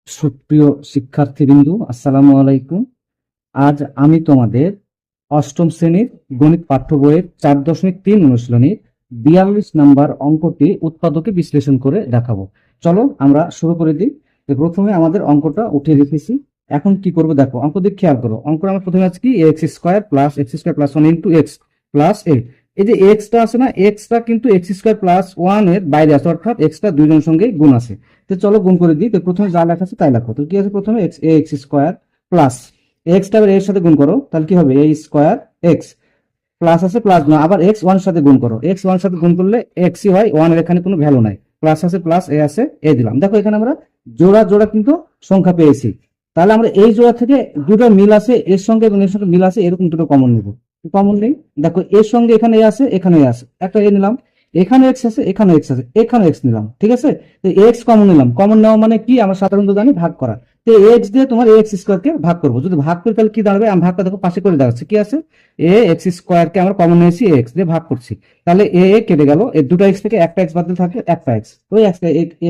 সুপ্রিয় শিক্ষার্থীবৃন্দ, আসসালামু আলাইকুম। আজ আমি তোমাদের অষ্টম শ্রেণীর গণিত পাঠ্য বইয়ের 4.3 অনুশীলনীর 42 নম্বর অঙ্কটি উৎপাদকে বিশ্লেষণ করে দেখাবো। চলো আমরা শুরু করে দিই। প্রথমে আমাদের অঙ্কটা উঠিয়ে রেখেছি। এখন কি করব দেখো, অঙ্ক দিকে খেয়াল করো। অঙ্ক আমার প্রথমে আছে কি x square plus 1 into x plus a. এই যে এক্সটা আছে না, এক্সটা কিন্তু এক্স স্কোয়ার প্লাস 1 এর বাইরে আছে, অর্থাৎ এক্সটা দুইজনের সঙ্গে গুণ আছে। তো চলো গুণ করে দিই। তো প্রথমে যা লেখা আছে তাই লেখো। তো কি আছে, প্রথমে এক্স স্কোয়ার প্লাস এক্সটা এর সাথে গুণ করো, তাহলে কি হবে এ স্কোয়ার এক্স প্লাস আছে প্লাস না, আবার এক্স ওয়ান সাথে গুণ করো। এক্স ওয়ান সাথে গুণ করলে এক্সই হয়, ওয়ান এর এখানে কোনো ভ্যালু নাই। প্লাস আছে প্লাস এ আছে এ দিলাম। দেখো এখানে আমরা জোড়া জোড়া কিন্তু সংখ্যা পেয়েছি। তাহলে আমরা এই জোড়া থেকে দুটো মিল আছে, এর সঙ্গে এবং এর সঙ্গে মিল আছে, এরকম দুটো কমন নেব। কমন নেই, দেখো এর সঙ্গে এখানে এ আছে, এখানে এ আছে, একটা এ নিলাম। এখানে এক্স আছে, এখানে এক্স আছে, এখানে এক্স নিলাম। ঠিক আছে, তো এক্স কমন নিলাম। কমন নেওয়া মানে কি, আমরা সাধারণত জানি ভাগ করা। তো এক্স দিয়ে তোমার এক্স স্কোয়ার কে ভাগ করবো। যদি ভাগ করি তাহলে কি দাঁড়াবে, আমি ভাগটা দেখো পাশে করে দাঁড়াচ্ছে, কি আছে এ এক্স স্কোয়ার কে আমরা কমন নিয়েছি, এক্স দিয়ে ভাগ করছি। তাহলে এ কেটে গেল, এই দুটো এক্স থেকে একটা এক্স বাদ দিলে থাকে একটা এক্স। ওই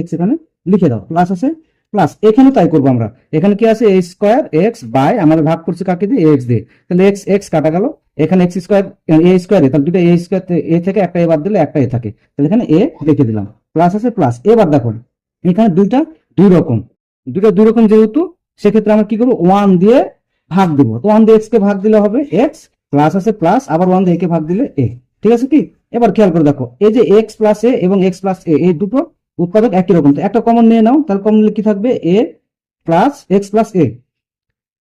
এক্স এখানে লিখে দাও, প্লাস আছে প্লাস। এখানে তাই করবো আমরা। এখানে কি আছে এ স্কোয়ার এক্স বাই, আমাদের ভাগ করছি কাকে দিয়ে, এক্স দিয়ে। তাহলে এক্স এক্স কাটা গেল, এখানে এক্স স্কোয়ার এ স্কোয়ার, তাহলে দুটো এ স্কোয়ার, এ থেকে একটা এ বাদ দিলে একটা এ থাকে, তাহলে এখানে এ লিখে দিলাম, প্লাস আছে প্লাস। এবার দেখো এখানে দুইটা দুই রকম যেহেতু, সেক্ষেত্রে আমরা কি করবো, ওয়ান দিয়ে ভাগ দিব। তো ওয়ান দিয়ে এক্স কে ভাগ দিলে হবে এক্স, প্লাস আছে প্লাস, আবার ওয়ান দিয়ে এ কে ভাগ দিলে এ। ঠিক আছে কি, এবার খেয়াল করে দেখো, এই যে এক্স প্লাস এ এবং এক্স প্লাস এ, এই দুটো উৎপাদক একই রকম। তো একটা কমন নিয়ে নাও, তাহলে কমন নিলে কি থাকবে, এ প্লাস এক্স প্লাস এ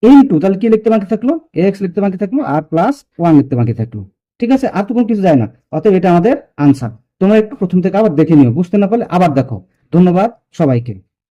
ইনটু, তাহলে কি লিখতে বাকি থাকলো, এক্স লিখতে বাকি থাকলো আর প্লাস ওয়ান লিখতে বাকি থাকলো। ঠিক আছে, আর তো কোনো কিছু যায় না। অতএব এটা আমাদের আনসার। তোমরা একটু প্রথম থেকে আবার দেখে নিও, বুঝতে না পারলে আবার দেখো। ধন্যবাদ সবাইকে।